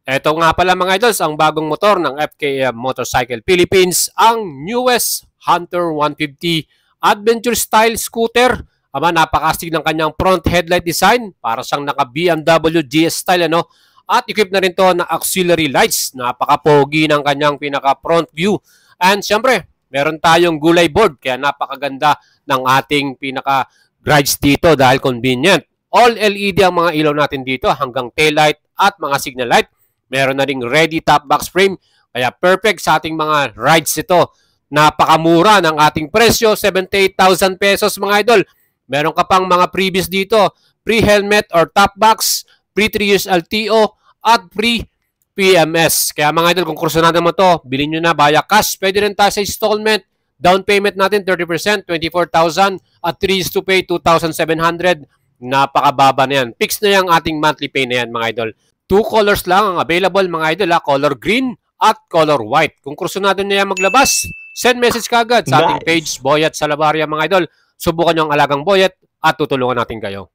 Eto nga pala mga idols, ang bagong motor ng FKM Motorcycle Philippines, ang newest Hunter 150 Adventure Style Scooter. Aba, napakastig ng kanyang front headlight design, para siyang naka BMW GS style, ano? At equipped na rin to ng auxiliary lights. Napaka-pogi ng kanyang pinaka front view. And syempre, meron tayong gulay board, kaya napakaganda ng ating pinaka guides dito dahil convenient. All LED ang mga ilaw natin dito, hanggang taillight at mga signal light. Meron na ring ready top box frame, kaya perfect sa ating mga rides ito. Napakamura ng ating presyo, 78,000 pesos mga idol. Meron ka pang mga previous dito, free helmet or top box, free 3 years LTO, at free PMS. Kaya mga idol, kung kursunado mo to, bilhin nyo na via cash. Pwede rin tayo sa installment. Down payment natin 30%, 24,000, at 3 years to pay 2,700. Napakababa na yan. Fix na yung ating monthly pay na yan mga idol. 2 colors lang ang available mga idol, color green at color white. Kung kursunado niya maglabas, send message kagad sa ating page, Boyet Salabaria mga idol. Subukan nyo ang alagang Boyet at tutulungan natin kayo.